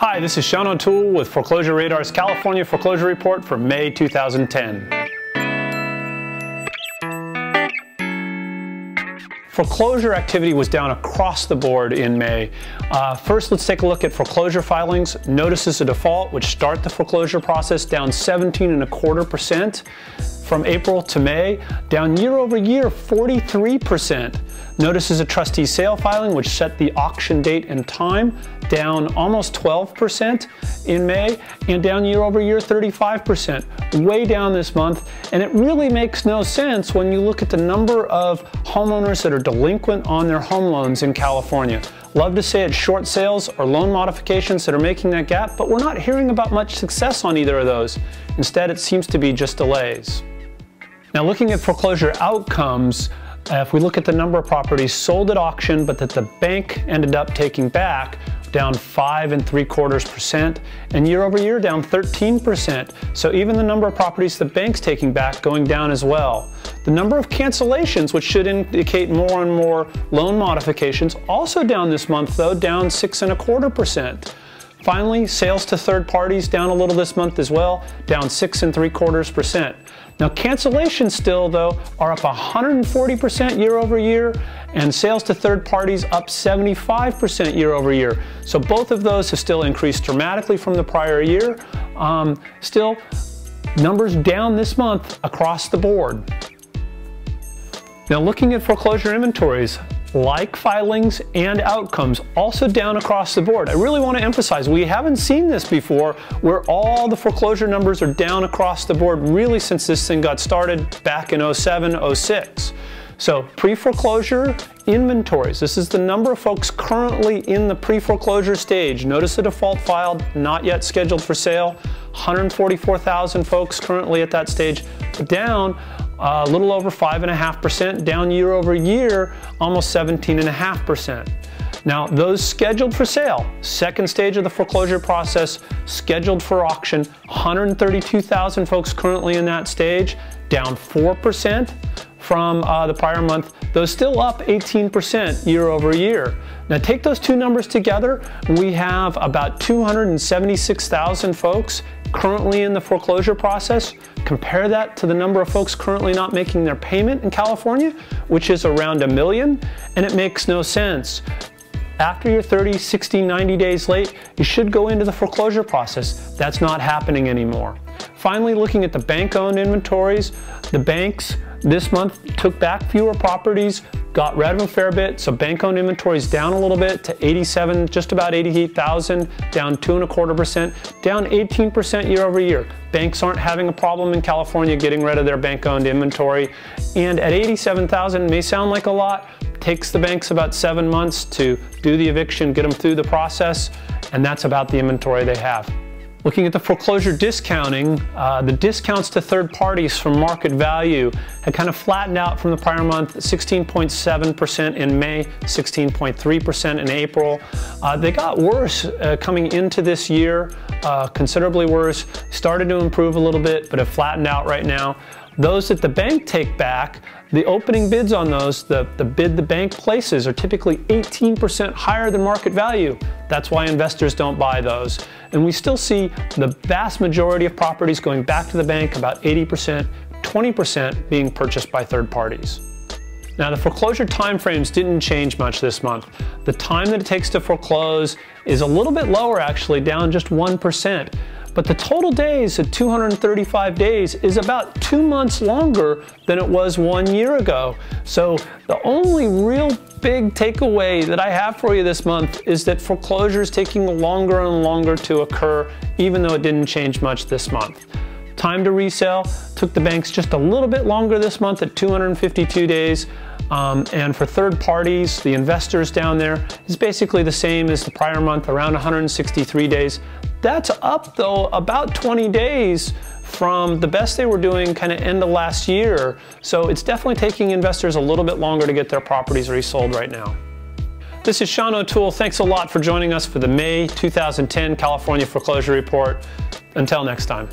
Hi, this is Sean O'Toole with Foreclosure Radar's California Foreclosure Report for May 2010. Foreclosure activity was down across the board in May. First, let's take a look at foreclosure filings. Notices of default, which start the foreclosure process, down 17.25%. From April to May, down year over year 43%. Notices of trustee sale filing, which set the auction date and time, down almost 12% in May, and down year over year 35%. Way down this month, and it really makes no sense when you look at the number of homeowners that are delinquent on their home loans in California. Love to say it's short sales or loan modifications that are making that gap, but we're not hearing about much success on either of those. Instead, it seems to be just delays. Now, looking at foreclosure outcomes, if we look at the number of properties sold at auction but that the bank ended up taking back, down 5.75%, and year over year down 13%. So even the number of properties the bank's taking back going down as well. The number of cancellations, which should indicate more and more loan modifications, also down this month though, down 6.25%. Finally, sales to third parties down a little this month as well, down 6.75%. Now, cancellations still, though, are up 140% year over year, and sales to third parties up 75% year over year. So both of those have still increased dramatically from the prior year. Still, numbers down this month across the board. Now, looking at foreclosure inventories, like filings and outcomes, also down across the board. I really want to emphasize, we haven't seen this before where all the foreclosure numbers are down across the board really since this thing got started back in 07, 06. So pre-foreclosure inventories, this is the number of folks currently in the pre-foreclosure stage. Notice of default filed, not yet scheduled for sale. 144,000 folks currently at that stage, down a little over 5.5%, down year over year, almost 17.5%. Now, those scheduled for sale, second stage of the foreclosure process, scheduled for auction, 132,000 folks currently in that stage, down 4% from the prior month, though still up 18% year over year. Now, take those two numbers together, we have about 276,000 folks currently in the foreclosure process. Compare that to the number of folks currently not making their payment in California, which is around 1 million, and it makes no sense. After you're 30, 60, 90 days late, you should go into the foreclosure process. That's not happening anymore. Finally, looking at the bank-owned inventories, the banks this month took back fewer properties, got rid of a fair bit, so bank-owned inventories down a little bit to 87, just about 88,000, down 2.25%, down 18% year over year. Banks aren't having a problem in California getting rid of their bank-owned inventory, and at 87,000 may sound like a lot, takes the banks about 7 months to do the eviction, get them through the process, and that's about the inventory they have. Looking at the foreclosure discounting, the discounts to third parties from market value had kind of flattened out from the prior month, 16.7% in May, 16.3% in April. They got worse coming into this year, considerably worse, started to improve a little bit, but have flattened out right now. Those that the bank take back, the opening bids on those, the bid the bank places, are typically 18% higher than market value. That's why investors don't buy those. And we still see the vast majority of properties going back to the bank, about 80%, 20% being purchased by third parties. Now, the foreclosure timeframes didn't change much this month. The time that it takes to foreclose is a little bit lower, actually, down just 1%. But the total days at 235 days is about 2 months longer than it was 1 year ago. So the only real big takeaway that I have for you this month is that foreclosure is taking longer and longer to occur, even though it didn't change much this month. Time to resale took the banks just a little bit longer this month at 252 days. And for third parties, the investors down there, is basically the same as the prior month, around 163 days. That's up though about 20 days from the best they were doing kind of end of last year. So it's definitely taking investors a little bit longer to get their properties resold right now. This is Sean O'Toole. Thanks a lot for joining us for the May 2010 California Foreclosure Report. Until next time.